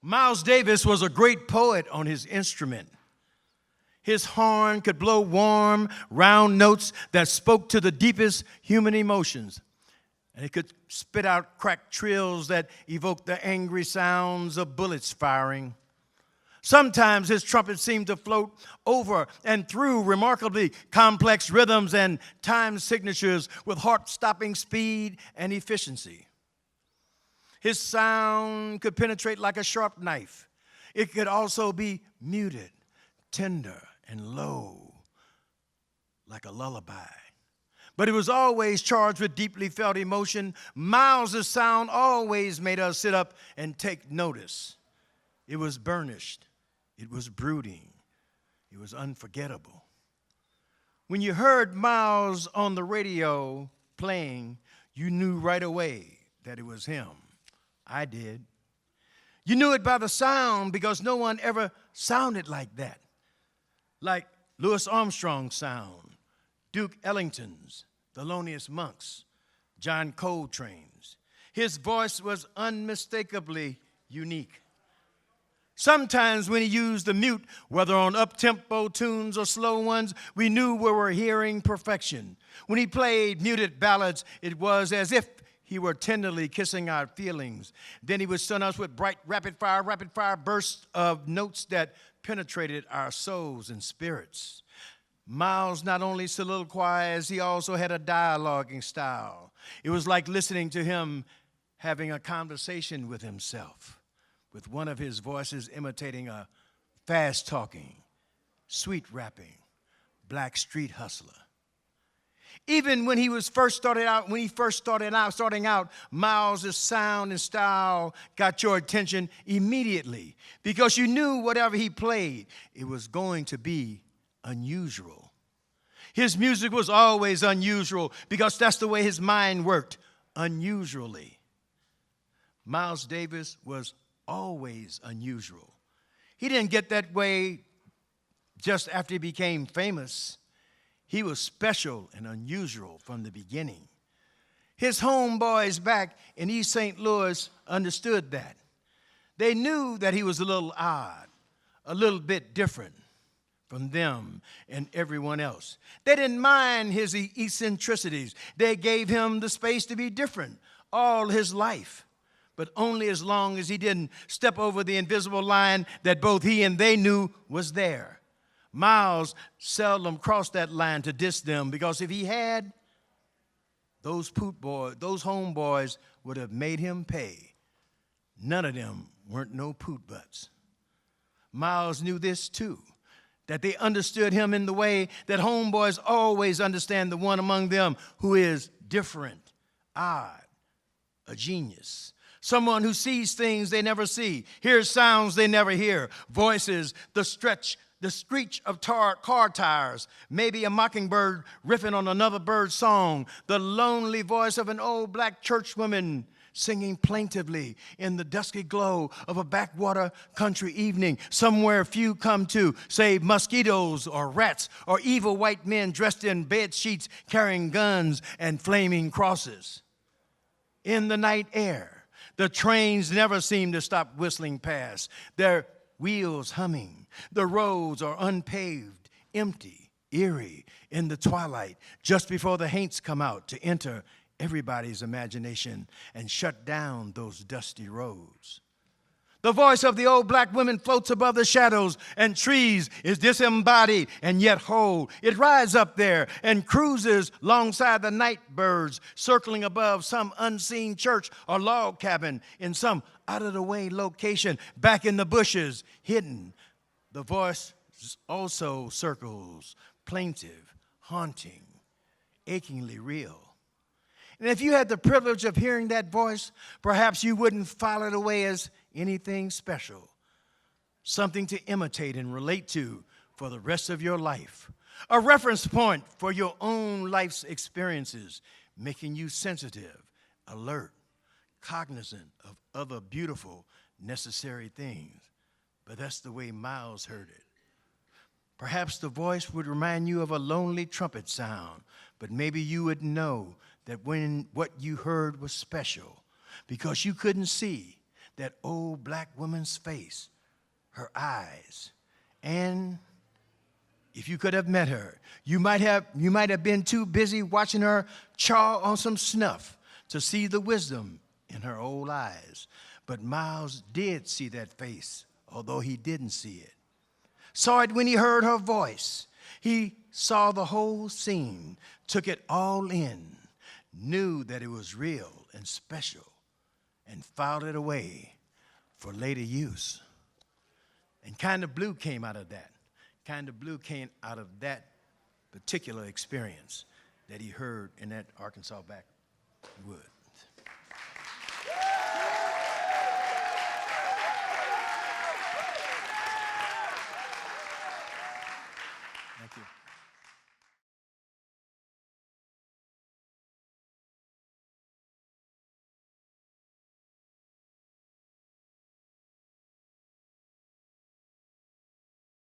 Miles Davis was a great poet on his instrument. His horn could blow warm, round notes that spoke to the deepest human emotions. And it could spit out cracked trills that evoked the angry sounds of bullets firing. Sometimes his trumpet seemed to float over and through remarkably complex rhythms and time signatures with heart-stopping speed and efficiency. His sound could penetrate like a sharp knife. It could also be muted, tender, and low, like a lullaby. But it was always charged with deeply felt emotion. Miles' sound always made us sit up and take notice. It was burnished. It was brooding. It was unforgettable. When you heard Miles on the radio playing, you knew right away that it was him. I did. You knew it by the sound because no one ever sounded like that. Like Louis Armstrong's sound, Duke Ellington's, Thelonious Monk's, John Coltrane's. His voice was unmistakably unique. Sometimes when he used the mute, whether on up-tempo tunes or slow ones, we knew we were hearing perfection. When he played muted ballads, it was as if he were tenderly kissing our feelings. Then he would stun us with bright, rapid-fire bursts of notes that penetrated our souls and spirits. Miles not only soliloquized, he also had a dialoguing style. It was like listening to him having a conversation with himself, with one of his voices imitating a fast-talking, sweet-rapping black street hustler. Even when he first starting out, Miles' sound and style got your attention immediately because you knew whatever he played, it was going to be unusual. His music was always unusual because that's the way his mind worked, unusually. Miles Davis was always unusual. He didn't get that way just after he became famous. He was special and unusual from the beginning. His homeboys back in East St. Louis understood that. They knew that he was a little odd, a little bit different from them and everyone else. They didn't mind his eccentricities. They gave him the space to be different all his life, but only as long as he didn't step over the invisible line that both he and they knew was there. Miles seldom crossed that line to diss them because if he had, those homeboys would have made him pay. None of them weren't no poot butts. Miles knew this too, that they understood him in the way that homeboys always understand the one among them who is different, odd, a genius. Someone who sees things they never see, hears sounds they never hear, voices, the screech of car tires, maybe a mockingbird riffing on another bird's song, the lonely voice of an old black churchwoman singing plaintively in the dusky glow of a backwater country evening, somewhere few come to, save mosquitoes or rats or evil white men dressed in bed sheets carrying guns and flaming crosses. In the night air, the trains never seem to stop whistling past, their wheels humming. The roads are unpaved, empty, eerie in the twilight, just before the haints come out to enter everybody's imagination and shut down those dusty roads. The voice of the old black woman floats above the shadows and trees, is disembodied and yet whole. It rides up there and cruises alongside the night birds, circling above some unseen church or log cabin in some out-of-the-way location, back in the bushes, hidden. The voice also circles, plaintive, haunting, achingly real. And if you had the privilege of hearing that voice, perhaps you wouldn't file it away as anything special, something to imitate and relate to for the rest of your life, a reference point for your own life's experiences, making you sensitive, alert, cognizant of other beautiful, necessary things. But that's the way Miles heard it. Perhaps the voice would remind you of a lonely trumpet sound, but maybe you would know that when what you heard was special because you couldn't see that old black woman's face, her eyes, and if you could have met her, you might have been too busy watching her chaw on some snuff to see the wisdom in her old eyes. But Miles did see that face, although he didn't see it. Saw it when he heard her voice. He saw the whole scene, took it all in, knew that it was real and special, and filed it away for later use. And Kind of Blue came out of that. Kind of Blue came out of that particular experience that he heard in that Arkansas backwoods.